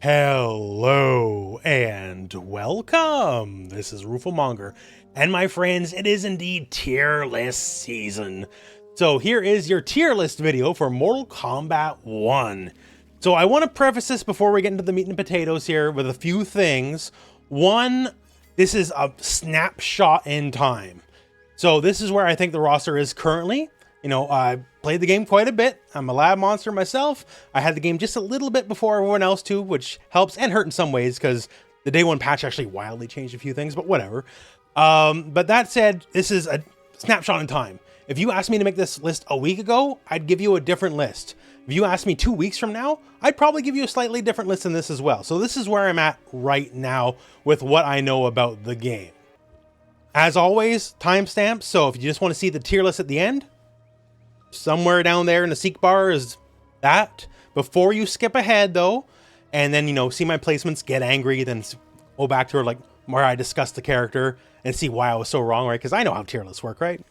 Hello and welcome. This is rooflemonger, and my friends, it is indeed tier list season. So here is your tier list video for Mortal Kombat 1. So I want to preface this before we get into the meat and potatoes here with a few things. One, this is a snapshot in time. So this is where I think the roster is currently. You know, I played the game quite a bit. I'm a lab monster myself. I had the game just a little bit before everyone else too, which helps and hurt in some ways because the day one patch actually wildly changed a few things, but whatever. But that said, this is a snapshot in time. If you asked me to make this list a week ago, I'd give you a different list. If you asked me 2 weeks from now, I'd probably give you a slightly different list than this as well. So this is where I'm at right now with what I know about the game. As always, timestamps. So if you just want to see the tier list at the end, somewhere down there in the seek bar is that. Before you skip ahead though, and then, you know, see my placements, get angry, then go back to like where I discussed the character and see why I was so wrong, right? Because I know how tier lists work, right?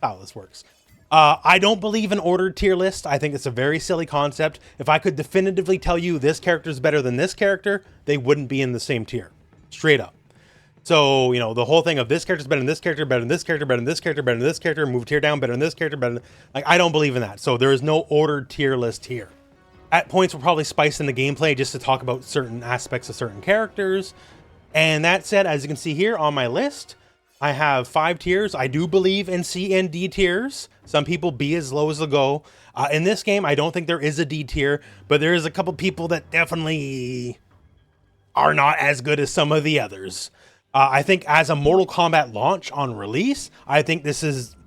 How this works. I don't believe in ordered tier list. I think it's a very silly concept. If I could definitively tell you this character is better than this character, they wouldn't be in the same tier. Straight up. So, you know, the whole thing of this character's better than this character, better than this character, better than this character, better than this character, move tier down, better than this character, better than... Like, I don't believe in that. So there is no ordered tier list here. At points, we'll probably spice in the gameplay just to talk about certain aspects of certain characters. And that said, as you can see here on my list, I have 5 tiers. I do believe in C and D tiers. Some people B as low as they'll go. In this game, I don't think there is a D tier, but there is a couple people that definitely are not as good as some of the others. I think as a Mortal Kombat launch on release, I think this is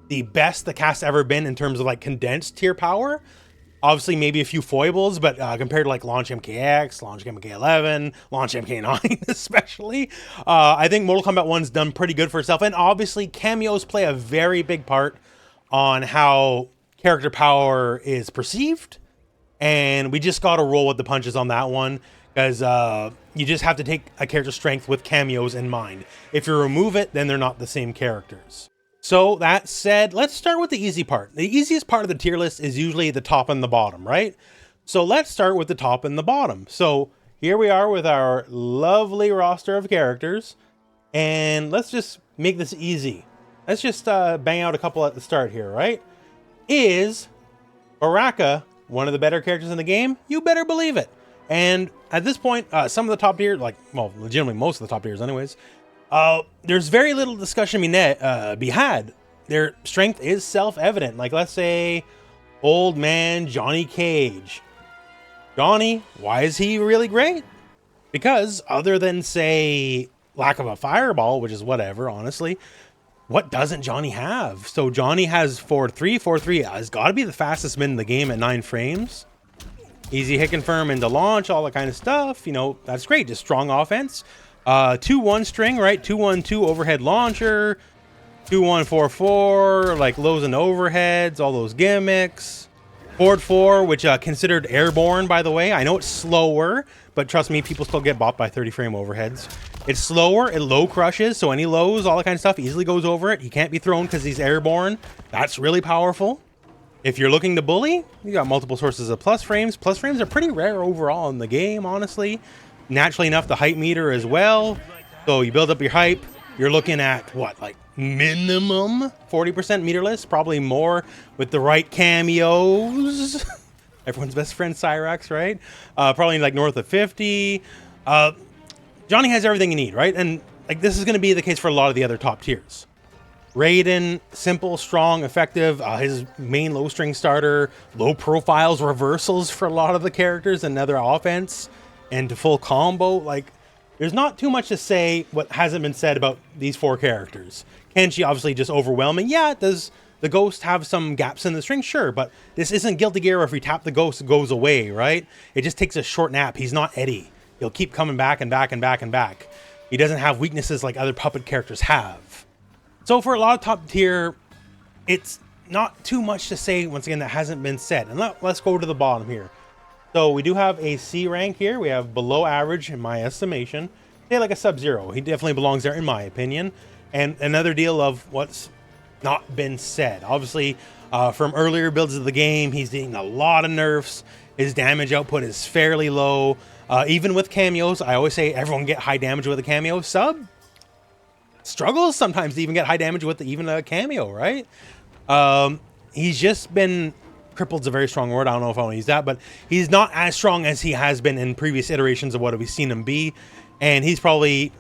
the best the cast's ever been in terms of like condensed tier power. Obviously, maybe a few foibles, but compared to like launch MKX, launch MK11, launch MK9 especially, I think Mortal Kombat 1's done pretty good for itself. And obviously, cameos play a very big part on how character power is perceived. And we just got to roll with the punches on that one. Because you just have to take a character's strength with cameos in mind. If you remove it, then they're not the same characters. So that said, let's start with the easy part. The easiest part of the tier list is usually the top and the bottom, right? So let's start with the top and the bottom. So here we are with our lovely roster of characters. And let's just make this easy. Let's just bang out a couple at the start here, right? Is Baraka one of the better characters in the game? You better believe it. And at this point, some of the top tier, like, well, legitimately most of the top tiers anyways, there's very little discussion be had. Their strength is self-evident. Like, let's say, old man Johnny Cage. Johnny, why is he really great? Because other than, say, lack of a fireball, which is whatever, honestly, what doesn't Johnny have? So Johnny has 4-3. 4-3 has got to be the fastest min in the game at 9 frames. Easy hit confirm into launch, all that kind of stuff. You know, that's great. Just strong offense. 2-1 string, right? 2-1-2 overhead launcher. 2-1-4-4, like lows and overheads, all those gimmicks. Forward 4, which considered airborne, by the way. I know it's slower, but trust me, people still get bopped by 30 frame overheads. It's slower, it low crushes, so any lows, all that kind of stuff easily goes over it. He can't be thrown because he's airborne. That's really powerful. If you're looking to bully, you got multiple sources of plus frames. Plus frames are pretty rare overall in the game, honestly. Naturally enough, the hype meter as well. So you build up your hype. You're looking at, what, like minimum 40% meterless? Probably more with the right cameos. Everyone's best friend, Cyrax, right? Probably like north of 50. Johnny has everything you need, right? And like this is going to be the case for a lot of the other top tiers. Raiden, simple, strong, effective. His main low string starter, low profiles, reversals for a lot of the characters, another offense, and to full combo. Like, there's not too much to say what hasn't been said about these 4 characters. Kenshi obviously just overwhelming. Yeah, does the ghost have some gaps in the string? Sure, but this isn't Guilty Gear where if we tap the ghost, it goes away, right? It just takes a short nap. He's not Eddie. He'll keep coming back and back and back and back. He doesn't have weaknesses like other puppet characters have. So for a lot of top tier, it's not too much to say, once again, that hasn't been said. And let's go to the bottom here. So we do have a C rank here. We have below average in my estimation. Say like a Sub-Zero. He definitely belongs there in my opinion. And another deal of what's not been said. Obviously, from earlier builds of the game, he's getting a lot of nerfs. His damage output is fairly low. Even with cameos, I always say everyone get high damage with a cameo. Sub struggles sometimes to even get high damage with even a cameo, right? He's just been... crippled's a very strong word. I don't know if I want to use that, but he's not as strong as he has been in previous iterations of what we've seen him be. And he's probably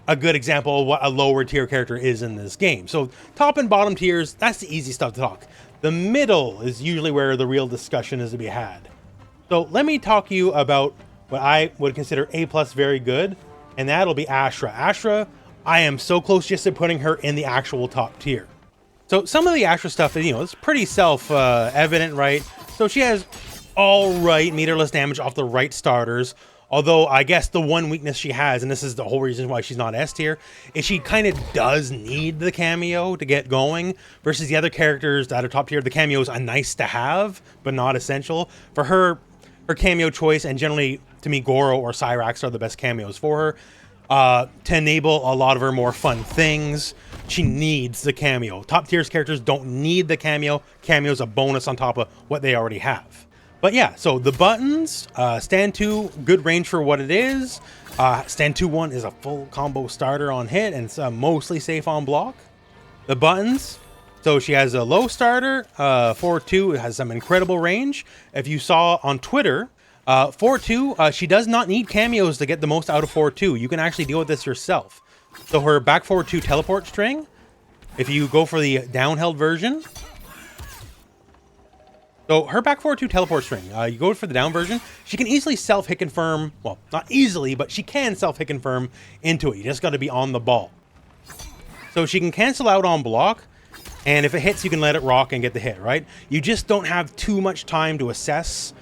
a good example of what a lower tier character is in this game. So top and bottom tiers, that's the easy stuff to talk. The middle is usually where the real discussion is to be had. So let me talk to you about what I would consider A+ very good, and that'll be Astra. Astra, I am so close just to putting her in the actual top tier. So some of the Astra stuff, you know, it's pretty self-evident, right? So she has all right meterless damage off the right starters. Although I guess the one weakness she has, and this is the whole reason why she's not S tier, is she kind of does need the cameo to get going, versus the other characters that are top tier. The cameo is a nice to have, but not essential. For her, her cameo choice, and generally to me Goro or Cyrax are the best cameos for her, to enable a lot of her more fun things. She needs the cameo. Top tiers characters don't need the cameo. Cameo's a bonus on top of what they already have. But yeah, so the buttons, stand 2, good range for what it is. Stand 2-1 is a full combo starter on hit, and it's mostly safe on block. The buttons, so she has a low starter, 4-2, it has some incredible range. If you saw on Twitter, 4-2, she does not need cameos to get the most out of 4-2. You can actually deal with this yourself. So her back 4-2 teleport string, if you go for the down-held version, so her back 4-2 teleport string, you go for the down version, she can easily self-hit confirm, well, not easily, but she can self-hit confirm into it. You just got to be on the ball. So she can cancel out on block, and if it hits, you can let it rock and get the hit, right? You just don't have too much time to assess.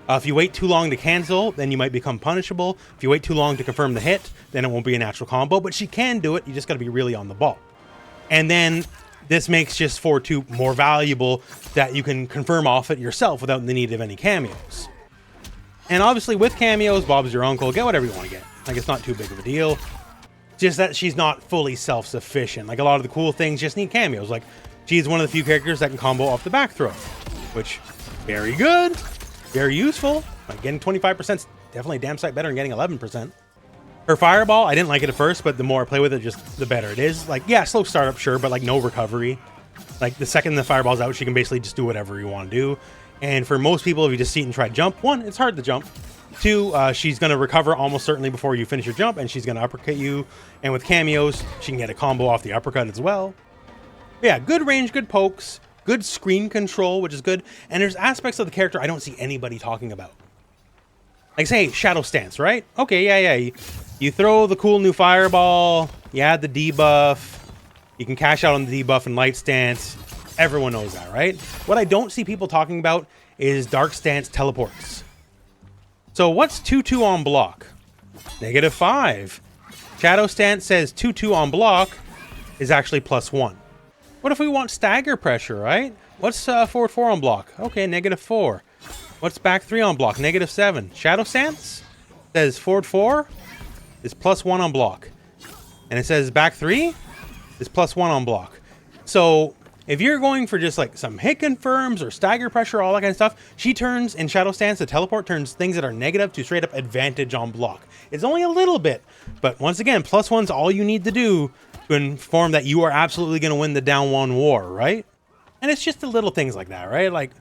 If you wait too long to cancel, then you might become punishable. If you wait too long to confirm the hit, then it won't be a natural combo, but she can do it. You just got to be really on the ball. And then this makes just 4-2 more valuable, that you can confirm off it yourself without the need of any cameos. And obviously with cameos, Bob's your uncle, get whatever you want to get. Like, it's not too big of a deal. Just that she's not fully self-sufficient. Like, a lot of the cool things just need cameos. Like, she's one of the few characters that can combo off the back throw, which, very good, very useful. Like, getting 25% is definitely damn sight better than getting 11%. Her fireball, I didn't like it at first, but the more I play with it, just the better it is. Like, yeah, slow startup, sure, but like no recovery. Like, the second the fireball's out, she can basically just do whatever you want to do. And for most people, if you just see it and try to jump, 1, it's hard to jump. 2, she's going to recover almost certainly before you finish your jump, and she's going to uppercut you. And with cameos, she can get a combo off the uppercut as well. But yeah, good range, good pokes, good screen control, which is good. And there's aspects of the character I don't see anybody talking about. Like, say, Shadow Stance, right? Okay, yeah. You throw the cool new fireball, you add the debuff, you can cash out on the debuff and light stance. Everyone knows that, right? What I don't see people talking about is dark stance teleports. So what's 2-2 on block? -5. Shadow Stance says 2-2 on block is actually +1. What if we want stagger pressure, right? What's forward 4 on block? Okay, -4. What's back 3 on block? -7. Shadow Stance says forward 4 is +1 on block. And it says back 3 is +1 on block. So if you're going for just like some hit confirms or stagger pressure, all that kind of stuff, she turns in Shadow Stance, the teleport turns things that are negative to straight up advantage on block. It's only a little bit, but once again, +1's all you need to do to inform that you are absolutely going to win the down 1 war, right? And it's just the little things like that, right? Like,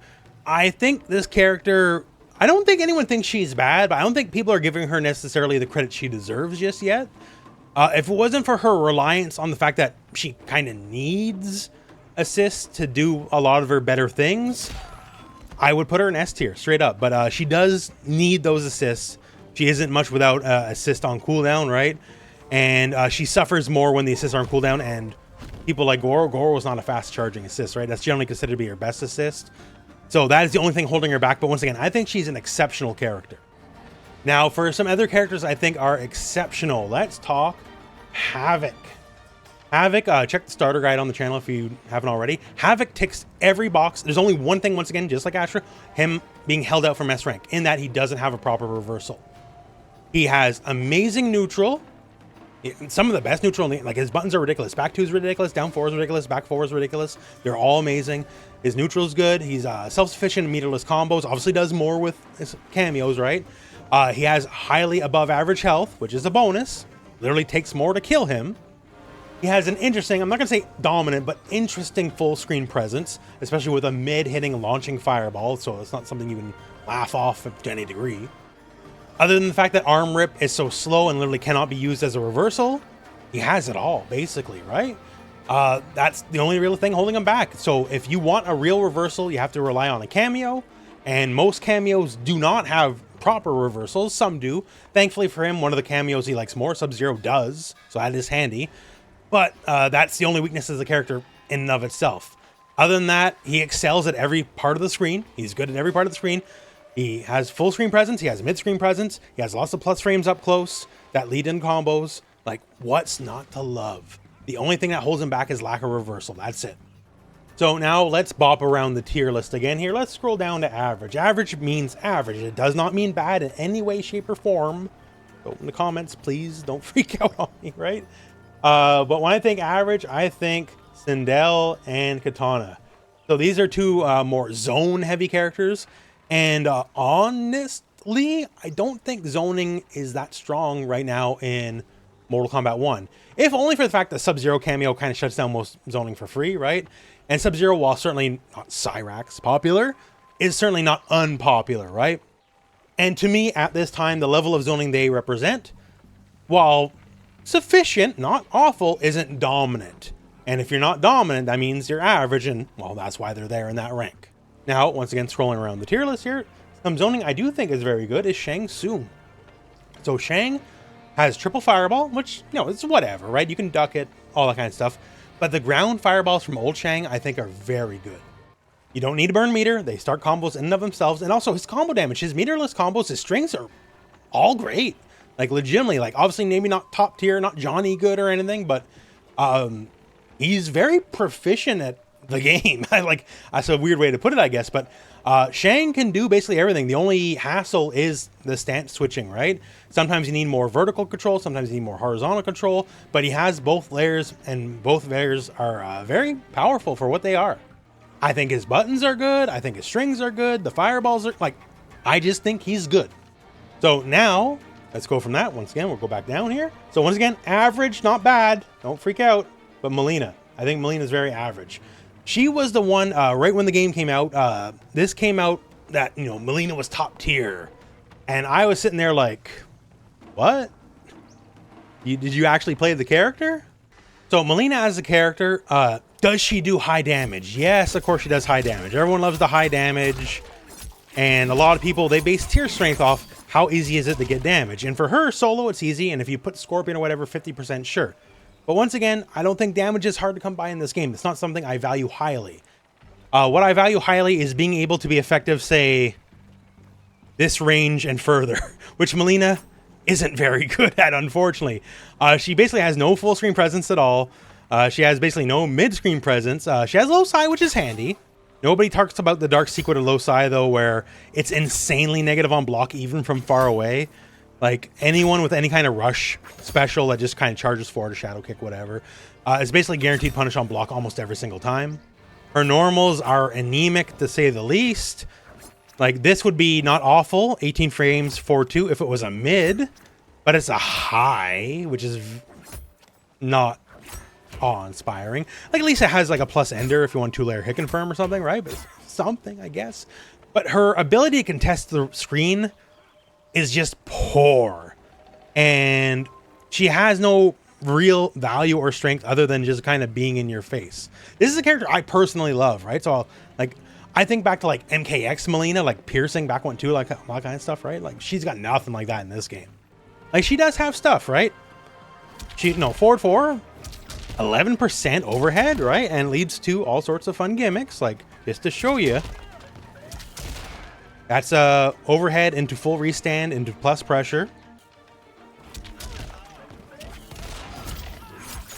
I think this character, I don't think anyone thinks she's bad, but I don't think people are giving her necessarily the credit she deserves just yet. If it wasn't for her reliance on the fact that she kind of needs assists to do a lot of her better things, I would put her in S tier, straight up. But she does need those assists. She isn't much without assist on cooldown, right? And she suffers more when the assists are on cooldown, and people like Goro is not a fast charging assist, right? That's generally considered to be her best assist. So that is the only thing holding her back. But once again, I think she's an exceptional character. Now, for some other characters I think are exceptional, let's talk Havoc. Havoc, check the starter guide on the channel if you haven't already. Havoc ticks every box. There's only one thing, once again, just like Astra, him being held out from S rank, in that he doesn't have a proper reversal. He has amazing neutral. Some of the best neutral, like his buttons are ridiculous. Back 2 is ridiculous, down 4 is ridiculous, back 4 is ridiculous. They're all amazing. His neutral is good. He's self-sufficient in meterless combos. Obviously does more with his cameos, right? He has highly above average health, which is a bonus. Literally takes more to kill him. He has an interesting, I'm not going to say dominant, but interesting full screen presence, especially with a mid hitting launching fireball. So it's not something you can laugh off to any degree. Other than the fact that arm rip is so slow and literally cannot be used as a reversal, he has it all, basically, right? That's the only real thing holding him back. So if you want a real reversal, you have to rely on a cameo, and most cameos do not have proper reversals. Some do. Thankfully for him, one of the cameos he likes more, Sub-Zero, does, so that is handy. But that's the only weakness of the character in and of itself. Other than that, he excels at every part of the screen. He's good at every part of the screen. He has full screen presence. He has mid-screen presence. He has lots of plus frames up close that lead in combos. Like, what's not to love? The only thing that holds him back is lack of reversal. That's it. So now let's bop around the tier list again here. Let's scroll down to average. Average means average. It does not mean bad in any way, shape, or form. So in the comments, please don't freak out on me, right? But when I think average, I think Sindel and Katana. So these are two more zone-heavy characters. And honestly, I don't think zoning is that strong right now in Mortal Kombat 1. If only for the fact that Sub-Zero cameo kind of shuts down most zoning for free, right? And Sub-Zero, while certainly not Cyrax popular, is certainly not unpopular, right? And to me, at this time, the level of zoning they represent, while sufficient, not awful, isn't dominant. And if you're not dominant, that means you're average, and, well, that's why they're there in that rank. Now, once again, scrolling around the tier list here, some zoning I do think is very good is Shang Tsung. So Shang has triple fireball, which, you know, it's whatever, right? You can duck it, all that kind of stuff. But the ground fireballs from old Shang, I think, are very good. You don't need to burn meter. They start combos in and of themselves. And also his combo damage, his meterless combos, his strings are all great. Like, legitimately, like, obviously maybe not top tier, not Johnny good or anything, but he's very proficient at the game. Like, that's a weird way to put it, I guess, but Shang can do basically everything. The only hassle is the stance switching, right? Sometimes you need more vertical control, sometimes you need more horizontal control, but he has both layers, and both layers are very powerful for what they are. I think his buttons are good, I think his strings are good, the fireballs are, like, I just think he's good. So now, let's go from that. Once again, we'll go back down here. So once again, average, not bad, don't freak out, but Melina. I think Melina's very average. She was the one, right when the game came out, this came out that, you know, Melina was top tier. And I was sitting there like, what? Did you actually play the character? So Melina as a character, does she do high damage? Yes, of course she does high damage. Everyone loves the high damage. And a lot of people, they base tier strength off how easy is it to get damage. And for her, solo, it's easy. And if you put Scorpion or whatever, 50%, sure. But once again, I don't think damage is hard to come by in this game. It's not something I value highly. What I value highly is being able to be effective, say, this range and further, which Melina isn't very good at, unfortunately. She basically has no full screen presence at all. She has basically no mid-screen presence. She has low psi, which is handy. Nobody talks about the dark secret of low psi, though, where it's insanely negative on block, even from far away. Like, anyone with any kind of rush special that just kind of charges forward, a shadow kick, whatever, is basically guaranteed punish on block almost every single time. Her normals are anemic, to say the least. Like, this would be not awful, 18 frames, 4-2, if it was a mid, but it's a high, which is not awe-inspiring. Like, at least it has, like, a plus ender if you want two-layer hit confirm or something, right? But it's something, I guess. But her ability to contest the screen is just poor, and she has no real value or strength other than just kind of being in your face. This is a character I personally love, right? So like, I think back to like MKX Melina, like piercing back one too, like all that kind of stuff, right? Like, she's got nothing like that in this game. Like, she does have stuff, right? She, no, forward 4, 11% overhead, right? And leads to all sorts of fun gimmicks, like, just to show you. That's overhead into full restand into plus pressure.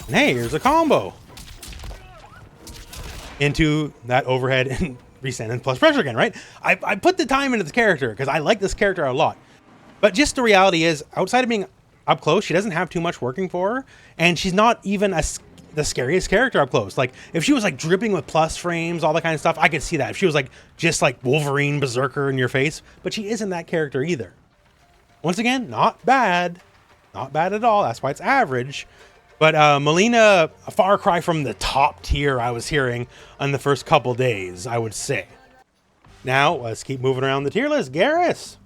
And hey, here's a combo into that overhead and restand and plus pressure again, right? I put the time into the character because I like this character a lot. But just the reality is, outside of being up close, she doesn't have too much working for her, and she's not even the scariest character up close. Like, if she was like dripping with plus frames, all that kind of stuff, I could see that. If she was like just like Wolverine Berserker in your face, but she isn't that character either. Once again, not bad. Not bad at all. That's why it's average. But Melina, a far cry from the top tier I was hearing on the first couple days, I would say. Now, let's keep moving around the tier list. Garrus.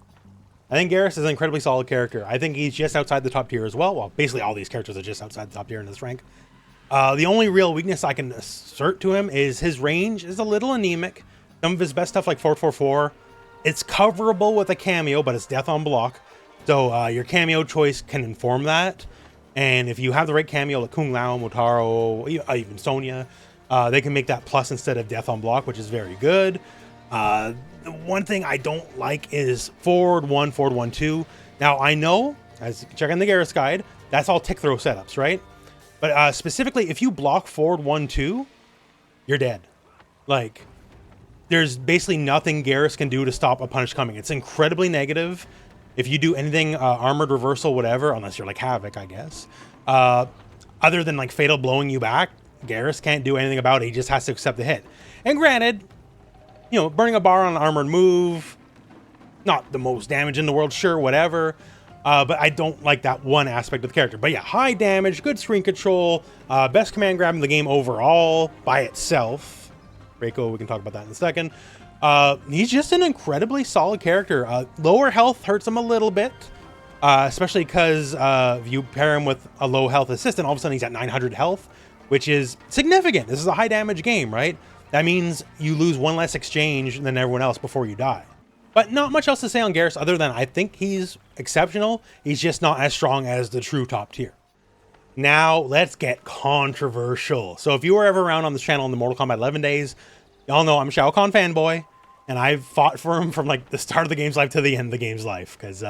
I think Garrus is an incredibly solid character. I think he's just outside the top tier as well. Well, basically all these characters are just outside the top tier in this rank. The only real weakness I can assert to him is his range is a little anemic. Some of his best stuff like 444, it's coverable with a cameo, but it's death on block. So your cameo choice can inform that. And if you have the right cameo like Kung Lao, Motaro, even Sonya, they can make that plus instead of death on block, which is very good. The one thing I don't like is forward 1, forward 1, 2. Now I know, as check on the Garrus guide, that's all tick throw setups, right? But specifically, if you block forward 1, 2, you're dead. Like, there's basically nothing Garrus can do to stop a punish coming. It's incredibly negative. If you do anything armored reversal, whatever, unless you're like Havoc, I guess. Other than like Fatal blowing you back, Garrus can't do anything about it. He just has to accept the hit. And granted, you know, burning a bar on an armored move, not the most damage in the world, sure, whatever. But I don't like that one aspect of the character. But yeah, high damage, good screen control, best command grab in the game overall by itself. Reiko, we can talk about that in a second. He's just an incredibly solid character. Lower health hurts him a little bit, especially because if you pair him with a low health assistant, all of a sudden he's at 900 health, which is significant. This is a high damage game, right? That means you lose one less exchange than everyone else before you die. But not much else to say on Garrus other than I think he's exceptional. He's just not as strong as the true top tier. Now let's get controversial. So if you were ever around on this channel in the Mortal Kombat 11 days, y'all know I'm a Shao Kahn fanboy. And I've fought for him from like the start of the game's life to the end of the game's life. Because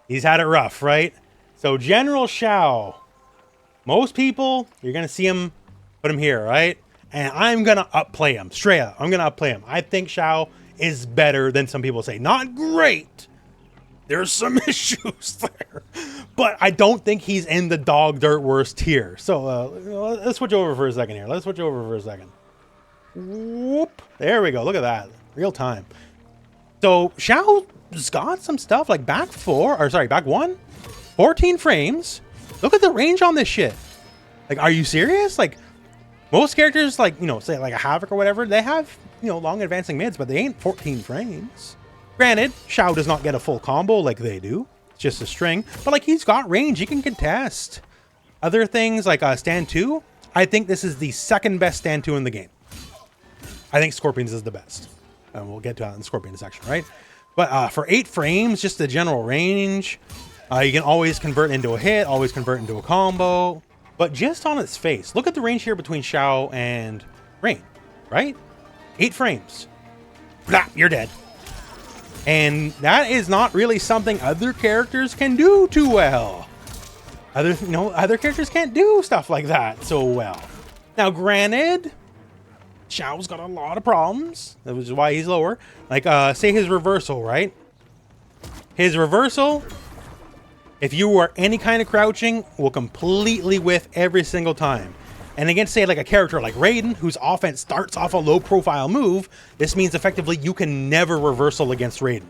he's had it rough, right? So General Shao. Most people, you're going to see him, put him here, right? And I'm going to upplay him. Straight up, I'm going to upplay him. I think Shao is better than some people say. Not great. There's some issues there. But I don't think he's in the dog dirt worst tier. So let's switch over for a second here. Let's switch over for a second. Whoop. There we go. Look at that. Real time. So Shao's got some stuff like back 1, 14 frames. Look at the range on this shit. Like, are you serious? Like, most characters, like, you know, say like a Havoc or whatever, they have, you know, long advancing mids, but they ain't 14 frames. Granted, Shao does not get a full combo like they do. It's just a string. But, like, he's got range. He can contest. Other things like stand 2, I think this is the second best stand 2 in the game. I think Scorpions is the best. And we'll get to that in the Scorpion section, right? But for 8 frames, just the general range, you can always convert into a hit, always convert into a combo. But just on its face, look at the range here between Shao and Rain, right? 8 frames. Blah, you're dead. And that is not really something other characters can do too well. Other characters can't do stuff like that so well. Now, granted, Shao's got a lot of problems. That was why he's lower. Like, say his reversal, right? His reversal, if you were any kind of crouching, will completely whiff every single time. And against, say, like a character like Raiden, whose offense starts off a low-profile move, this means effectively you can never reversal against Raiden.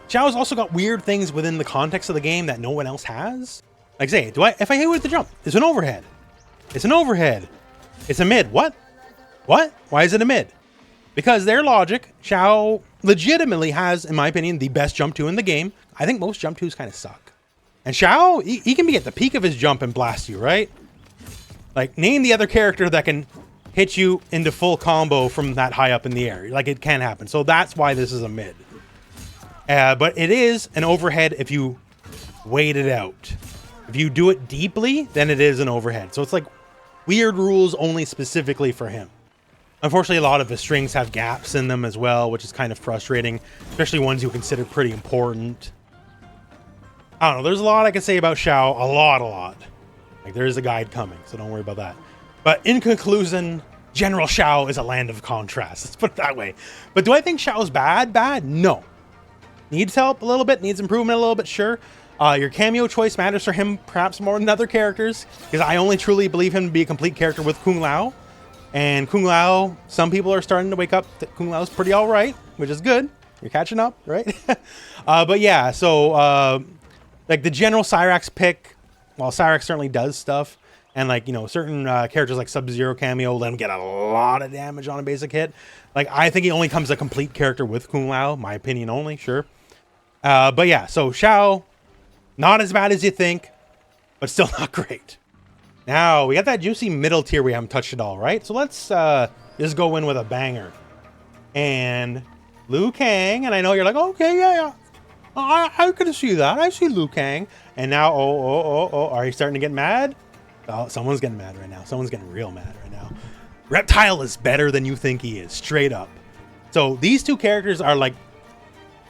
Shao's also got weird things within the context of the game that no one else has. Like, say, if I hit with the jump, it's an overhead. It's an overhead. It's a mid. What? What? Why is it a mid? Because their logic, Shao legitimately has, in my opinion, the best jump 2 in the game. I think most jump 2s kind of suck. And Shao, he can be at the peak of his jump and blast you, right? Like, name the other character that can hit you into full combo from that high up in the air. Like, it can happen. So that's why this is a mid. But it is an overhead if you wait it out. If you do it deeply, then it is an overhead. So it's like weird rules only specifically for him. Unfortunately, a lot of his strings have gaps in them as well, which is kind of frustrating, especially ones you consider pretty important. I don't know. There's a lot I can say about Shao. A lot. Like, there is a guide coming, so don't worry about that. But in conclusion, General Shao is a land of contrast. Let's put it that way. But do I think Shao's bad? Bad? No. Needs help a little bit. Needs improvement a little bit, sure. Your cameo choice matters for him perhaps more than other characters, because I only truly believe him to be a complete character with Kung Lao. And Kung Lao, some people are starting to wake up that Kung Lao's pretty all right, which is good. You're catching up, right? But yeah, so like the general Cyrax pick, well, Cyrax certainly does stuff. And like, you know, certain characters like Sub-Zero cameo, let him get a lot of damage on a basic hit. Like, I think he only comes a complete character with Kung Lao, my opinion only, sure. But yeah, so Shao, not as bad as you think, but still not great. Now, we got that juicy middle tier we haven't touched at all, right? So let's just go in with a banger. And Liu Kang, and I know you're like, okay, yeah. I could see that. I see Liu Kang. And now, are you starting to get mad? Oh, someone's getting mad right now. Someone's getting real mad right now. Reptile is better than you think he is, straight up. So these two characters are like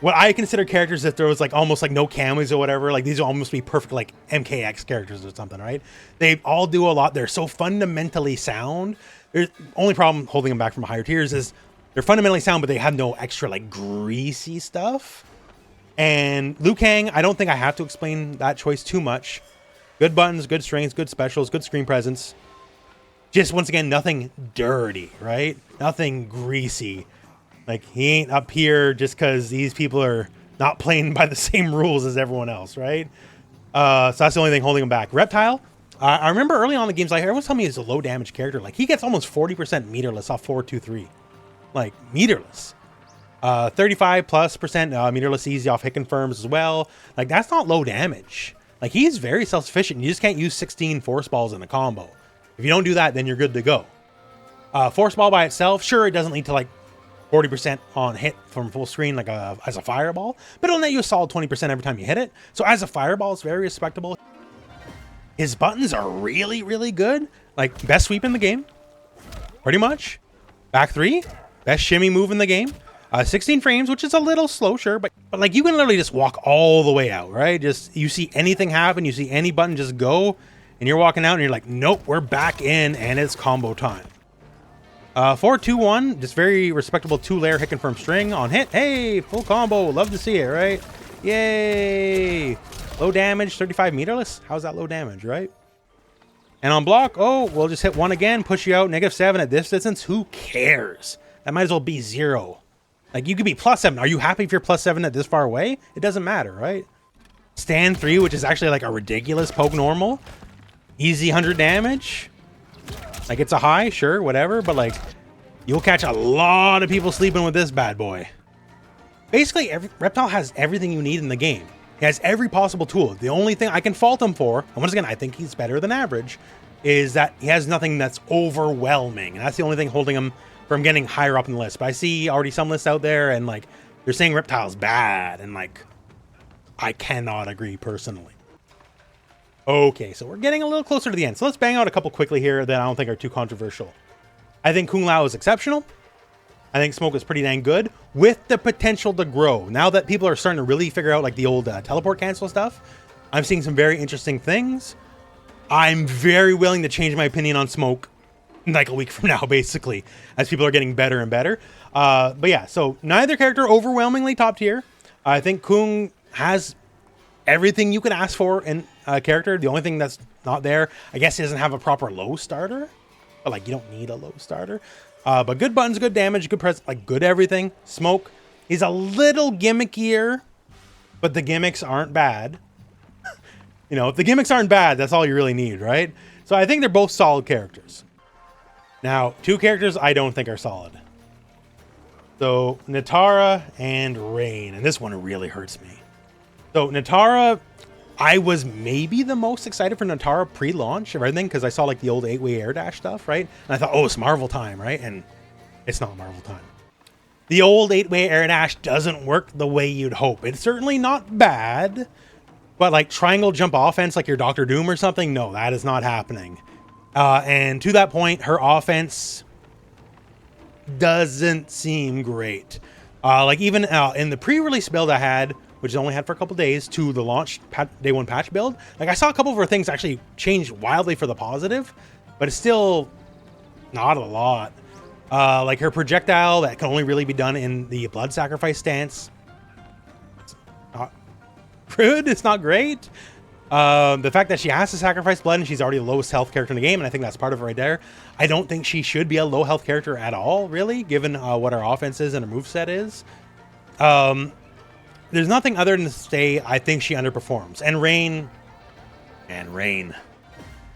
what I consider characters that there was like almost like no cameos or whatever. Like these will almost be perfect like MKX characters or something, right? They all do a lot. They're so fundamentally sound. There's only problem holding them back from higher tiers is they're fundamentally sound, but they have no extra like greasy stuff. And Liu Kang, I don't think I have to explain that choice too much. Good buttons, good strengths, good specials, good screen presence. Just once again, nothing dirty, right? Nothing greasy. Like, he ain't up here just because these people are not playing by the same rules as everyone else, right? So that's the only thing holding him back. Reptile, I remember early on in the games, like, everyone's telling me he's a low damage character. Like, he gets almost 40% meterless off 4-2-3. Like, meterless. 35+% meterless easy off hit confirms as well. Like, that's not low damage. Like, he's very self-sufficient. You just can't use 16 force balls in a combo. If you don't do that, then you're good to go. Force ball by itself, sure, it doesn't lead to like 40% on hit from full screen like as a fireball, but it'll net you a solid 20% every time you hit it. So as a fireball, it's very respectable. His buttons are really, really good. Like, best sweep in the game, pretty much. Back three, best shimmy move in the game. 16 frames, which is a little slow, sure, but like you can literally just walk all the way out, right? Just you see anything happen, you see any button just go, and you're walking out and you're like, nope, we're back in and it's combo time. 4-2-1, just very respectable 2-layer hit confirm string on hit. Hey, full combo, love to see it, right? Yay! Low damage, 35 meterless. How's that low damage, right? And on block, oh, we'll just hit one again, push you out, -7 at this distance. Who cares? That might as well be 0. Like, you could be +7. Are you happy if you're +7 at this far away? It doesn't matter, right? Stand 3, which is actually like a ridiculous poke normal. Easy 100 damage. Like, it's a high, sure, whatever, but like, you'll catch a lot of people sleeping with this bad boy. Basically, Reptile has everything you need in the game. He has every possible tool. The only thing I can fault him for, and once again, I think he's better than average, is that he has nothing that's overwhelming. And that's the only thing holding him from getting higher up in the list. But I see already some lists out there, and like, they're saying Reptile's bad, and like, I cannot agree personally. Okay, so we're getting a little closer to the end. So let's bang out a couple quickly here that I don't think are too controversial. I think Kung Lao is exceptional. I think Smoke is pretty dang good, with the potential to grow. Now that people are starting to really figure out like the old teleport cancel stuff, I'm seeing some very interesting things. I'm very willing to change my opinion on Smoke like a week from now, basically, as people are getting better and better. But yeah, so neither character overwhelmingly top tier. I think Kung has everything you can ask for in a character. The only thing that's not there, I guess, he doesn't have a proper low starter. But like, you don't need a low starter. But good buttons, good damage, good press, like good everything. Smoke, he's a little gimmickier, but the gimmicks aren't bad. You know, if the gimmicks aren't bad, that's all you really need, right? So I think they're both solid characters. Now, two characters I don't think are solid. So Natara and Rain, and this one really hurts me. So Natara, I was maybe the most excited for Natara pre-launch of everything because I saw like the old 8-way air dash stuff, right? And I thought, oh, it's Marvel time, right? And it's not Marvel time. The old 8-way air dash doesn't work the way you'd hope. It's certainly not bad, but like triangle jump offense like your Doctor Doom or something, no, that is not happening. And to that point, her offense doesn't seem great. Like even in the pre-release build I had, which I only had for a couple days, to the launch day 1 patch build, like I saw a couple of her things actually change wildly for the positive, but it's still not a lot. Like her projectile that can only really be done in the blood sacrifice stance, good. It's not great. The fact that she has to sacrifice blood and she's already the lowest health character in the game, and I think that's part of it right there. I don't think she should be a low health character at all, really, given what her offense is and her moveset is. There's nothing other than to say I think she underperforms. And Rain,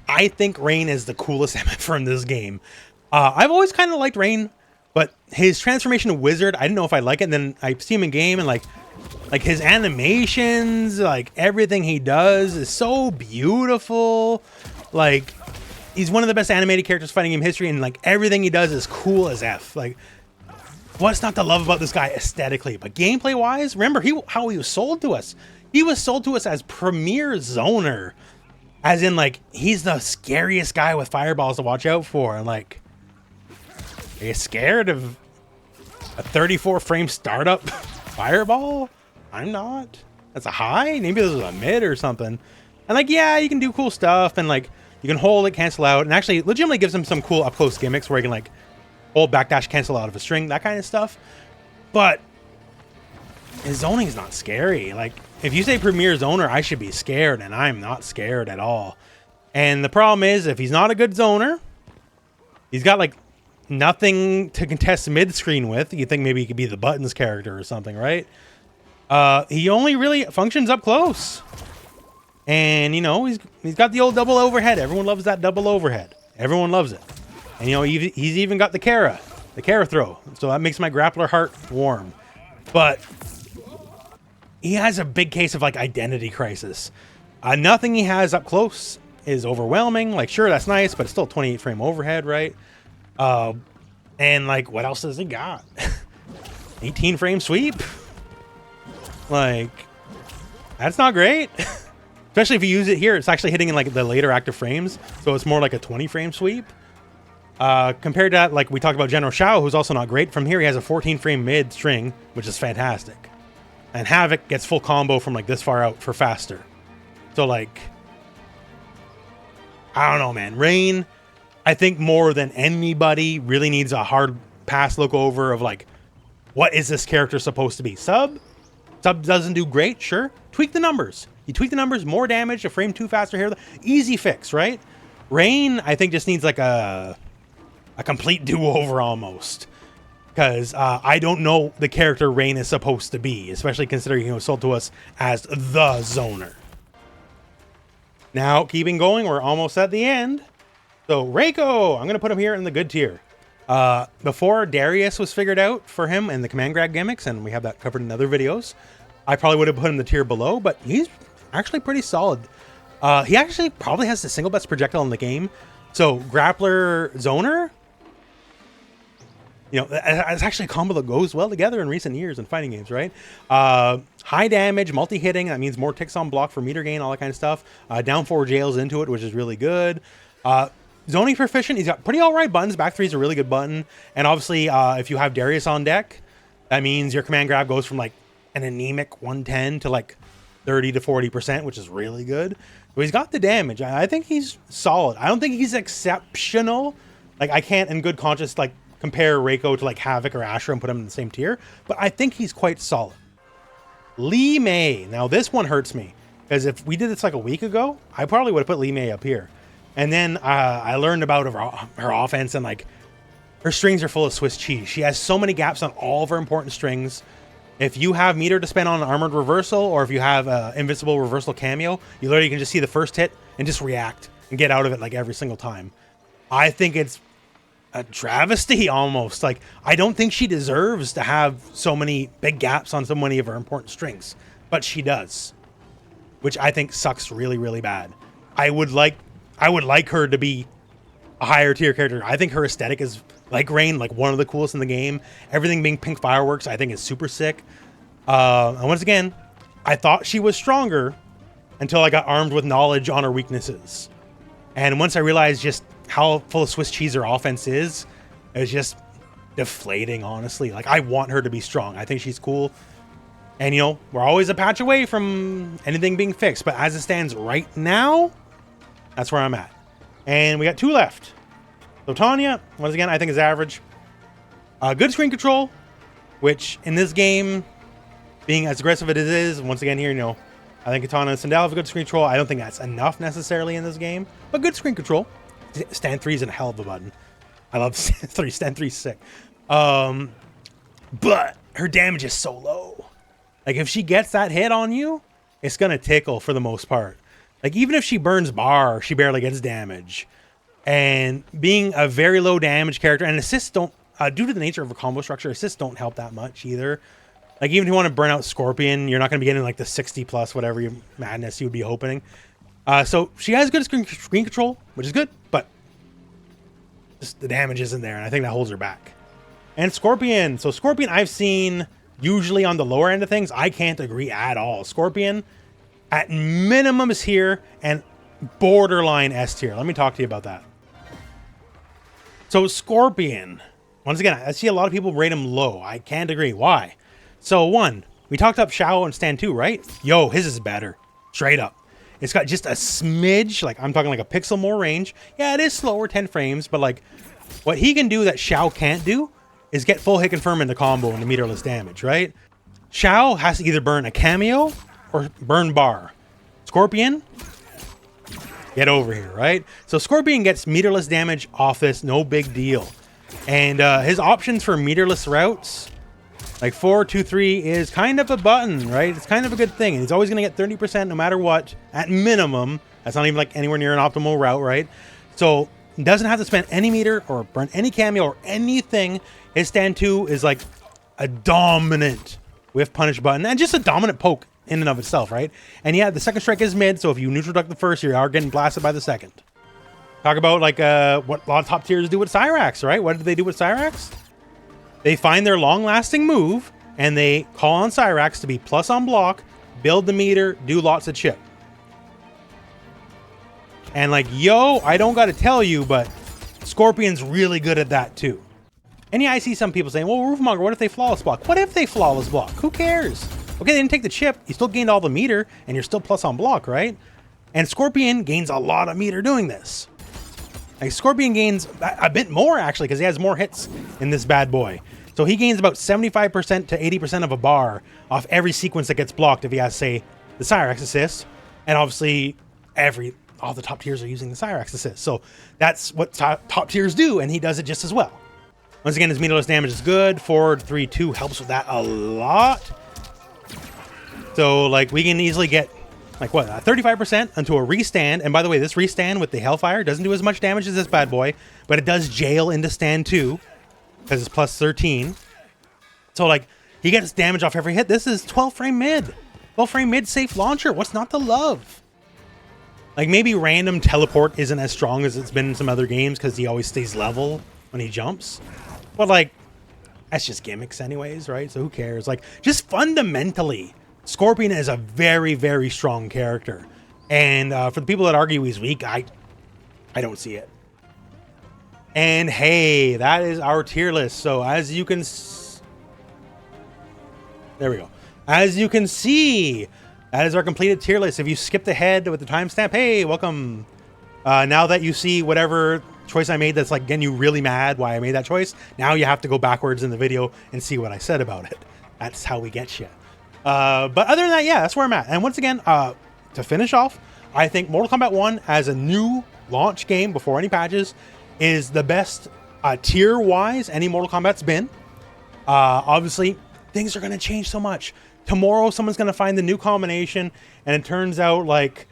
I think Rain is the coolest MF in this game. I've always kind of liked Rain, but his transformation to Wizard, I didn't know if I like it. And then I see him in game, and like his animations, like everything he does is so beautiful. Like, he's one of the best animated characters fighting game history, and like everything he does is cool as F. Like, what's not to love about this guy aesthetically? But gameplay wise, remember how he was sold to us. He was sold to us as Premier Zoner, as in like he's the scariest guy with fireballs to watch out for. And like, are you scared of a 34 frame startup fireball? I'm not. That's a high. Maybe this was a mid or something. And like, yeah, you can do cool stuff, and like you can hold it, cancel out, and actually legitimately gives him some cool up close gimmicks where you can like hold backdash, cancel out of a string, that kind of stuff. But his zoning is not scary. Like, if you say Premier Zoner, I should be scared, and I'm not scared at all. And the problem is, if he's not a good zoner, he's got like nothing to contest mid-screen with. You think maybe he could be the buttons character or something, right? He only really functions up close. And, you know, he's got the old double overhead. Everyone loves that double overhead. Everyone loves it. And, you know, he's even got the Kara throw. So that makes my grappler heart warm. But he has a big case of, like, identity crisis. Nothing he has up close is overwhelming. Like, sure, that's nice, but it's still 28 frame overhead, right? And, like, what else does he got? 18 frame sweep? Like, that's not great. Especially if you use it here, it's actually hitting in, like, the later active frames. So it's more like a 20 frame sweep. Compared to that, like we talked about General Shao, who's also not great. From here, he has a 14 frame mid string, which is fantastic. And Havoc gets full combo from like this far out for faster. So like, I don't know, man. Rain, I think more than anybody really needs a hard pass look over of like, what is this character supposed to be? Sub doesn't do great, sure. Tweak the numbers. You tweak the numbers, more damage, a frame 2 faster here. Easy fix, right? Rain, I think just needs like a complete do-over almost. Because I don't know the character Rain is supposed to be, especially considering he was sold to us as the Zoner. Now, keeping going, we're almost at the end. So, Reiko, I'm going to put him here in the good tier. Before Darius was figured out for him and the command grab gimmicks, and we have that covered in other videos, I probably would have put him the tier below, but he's actually pretty solid. He actually probably has the single best projectile in the game. So, Grappler Zoner, you know, it's actually a combo that goes well together in recent years in fighting games, right? High damage, multi-hitting, that means more ticks on block for meter gain, all that kind of stuff. Down 4 jails into it, which is really good. Zoning proficient, he's got pretty alright buttons. Back 3 is a really good button. And obviously, if you have Darius on deck, that means your command grab goes from like an anemic 110 to like 30 to 40%, which is really good. So he's got the damage. I think he's solid. I don't think he's exceptional. Like, I can't in good conscience like compare Reiko to like Havoc or Asher and put him in the same tier, but I think he's quite solid. Li Mei. Now this one hurts me because if we did this like a week ago, I probably would have put Li Mei up here. And then I learned about her offense, and like her strings are full of Swiss cheese. She has so many gaps on all of her important strings. If you have meter to spend on an armored reversal, or if you have invincible reversal cameo, you literally can just see the first hit and just react and get out of it like every single time. I think it's a travesty almost. Like, I don't think she deserves to have so many big gaps on so many of her important strings, but she does, which I think sucks really, really bad. I would like her to be a higher tier character. I think her aesthetic is like Rain, like one of the coolest in the game. Everything being pink fireworks, I think is super sick. And once again, I thought she was stronger until I got armed with knowledge on her weaknesses. And once I realized just how full of Swiss cheese her offense is, it's just deflating, honestly. Like, I want her to be strong. I think she's cool. And, you know, we're always a patch away from anything being fixed. But as it stands right now, that's where I'm at. And we got 2 left. So Tanya, once again, I think is average. Good screen control, which in this game, being as aggressive as it is, once again here, you know, I think Katana and Sindel have a good screen control. I don't think that's enough necessarily in this game, but good screen control. Stand 3 is a hell of a button. I love stand 3. Stand 3 is sick. But her damage is so low. Like, if she gets that hit on you, it's going to tickle for the most part. Like, even if she burns bar, she barely gets damage. And being a very low damage character, and assists don't, due to the nature of her combo structure, assists don't help that much either. Like, even if you want to burn out Scorpion, you're not going to be getting like the 60 plus whatever madness you would be hoping. So she has good screen control, which is good, but just the damage isn't there, and I think that holds her back. And Scorpion. So Scorpion I've seen usually on the lower end of things. I can't agree at all. Scorpion at minimum is here and borderline S tier. Let me talk to you about that. So Scorpion, once again, I see a lot of people rate him low. I can't agree. Why? So one, we talked up Shao and Stand 2, right? Yo, his is better. Straight up. It's got just a smidge, like I'm talking like a pixel more range. Yeah, it is slower, 10 frames, but like what he can do that Shao can't do is get full hit confirm in the combo and the meterless damage, right? Shao has to either burn a cameo or burn bar. Scorpion, get over here, right? So Scorpion gets meterless damage off this, no big deal. And his options for meterless routes, like 4, 2, 3 is kind of a button, right? It's kind of a good thing. And he's always going to get 30% no matter what, at minimum. That's not even like anywhere near an optimal route, right? So he doesn't have to spend any meter or burn any cameo or anything. His Stand 2 is like a dominant whiff punish button and just a dominant poke in and of itself, right? And yeah, the second strike is mid, so if you neutral duck the first, you are getting blasted by the second. Talk about like what a lot of top tiers do with Cyrax, right? What did they do with Cyrax? They find their long-lasting move, and they call on Cyrax to be plus on block, build the meter, do lots of chip. And like, yo, I don't got to tell you, but Scorpion's really good at that too. And yeah, I see some people saying, well, Rooflemonger, what if they flawless block? What if they flawless block? Who cares? Okay, they didn't take the chip. You still gained all the meter, and you're still plus on block, right? And Scorpion gains a lot of meter doing this. Like, Scorpion gains a bit more, actually, because he has more hits in this bad boy. So he gains about 75% to 80% of a bar off every sequence that gets blocked if he has, say, the Cyrax assist. And obviously, all the top tiers are using the Cyrax assist. So that's what top tiers do, and he does it just as well. Once again, his meterless damage is good. 4, 3, 2 helps with that a lot. So, like, we can easily get, like, what, 35% onto a restand. And by the way, this restand with the Hellfire doesn't do as much damage as this bad boy, but it does jail into Stand 2 because it's plus 13. So, like, he gets damage off every hit. This is 12 frame mid. 12 frame mid safe launcher. What's not to love? Like, maybe random teleport isn't as strong as it's been in some other games because he always stays level when he jumps. But, like, that's just gimmicks anyways, right? So who cares? Like, just fundamentally, Scorpion is a very, very strong character. And for the people that argue he's weak, I don't see it. And hey, that is our tier list. So as you can... There we go. As you can see, that is our completed tier list. If you skipped ahead with the timestamp, hey, welcome. Now that you see whatever choice I made that's like getting you really mad why I made that choice, now you have to go backwards in the video and see what I said about it. That's how we get you. But other than that, yeah, that's where I'm at. And once again, to finish off, I think Mortal Kombat 1 as a new launch game before any patches is the best tier-wise any Mortal Kombat's been. Obviously, things are going to change so much. Tomorrow, someone's going to find the new combination, and it turns out, like,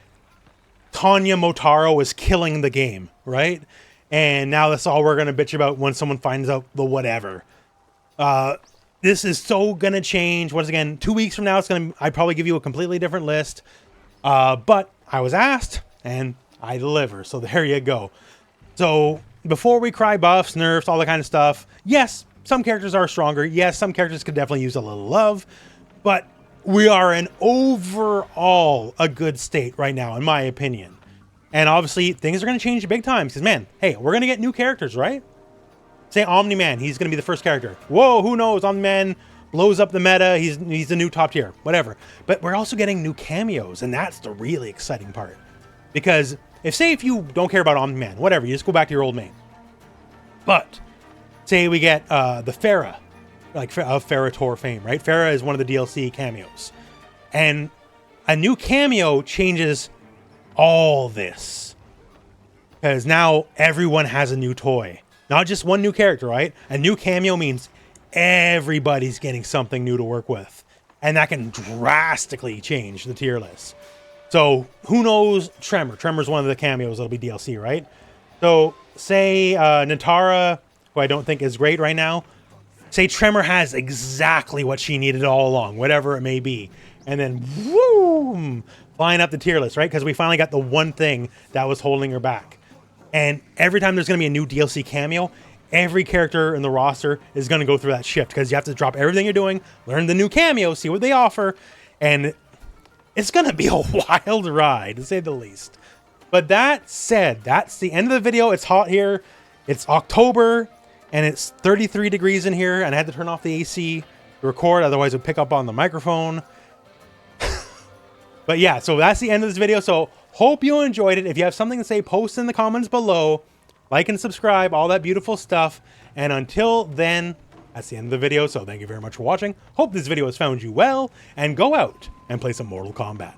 Tanya Motaro is killing the game, right? And now that's all we're going to bitch about when someone finds out the whatever. This is so going to change. Once again, 2 weeks from now, I'd probably give you a completely different list. But I was asked, and I deliver. So there you go. So before we cry buffs, nerfs, all that kind of stuff, yes, some characters are stronger. Yes, some characters could definitely use a little love. But we are in overall a good state right now, in my opinion. And obviously, things are going to change big time. Because, man, hey, we're going to get new characters, right? Say Omni-Man, he's going to be the first character. Whoa, who knows? Omni-Man blows up the meta. He's the new top tier, whatever. But we're also getting new cameos, and that's the really exciting part. Because if you don't care about Omni-Man, whatever, you just go back to your old main. But say we get the Farah, like of Farah Tor fame, right? Farah is one of the DLC cameos. And a new cameo changes all this. Because now everyone has a new toy. Not just one new character, right? A new cameo means everybody's getting something new to work with. And that can drastically change the tier list. So, who knows Tremor? Tremor's one of the cameos that'll be DLC, right? So, say Natara, who I don't think is great right now, say Tremor has exactly what she needed all along, whatever it may be. And then, whoom, flying up the tier list, right? Because we finally got the one thing that was holding her back. And every time there's going to be a new DLC cameo, every character in the roster is going to go through that shift because you have to drop everything you're doing, learn the new cameo, see what they offer, and it's going to be a wild ride, to say the least. But that said, that's the end of the video. It's hot here. It's October, and it's 33 degrees in here, and I had to turn off the AC to record, otherwise it would pick up on the microphone. But yeah, so that's the end of this video. So hope you enjoyed it. If you have something to say, post in the comments below. Like and subscribe, all that beautiful stuff. And until then, that's the end of the video. So thank you very much for watching. Hope this video has found you well. And go out and play some Mortal Kombat.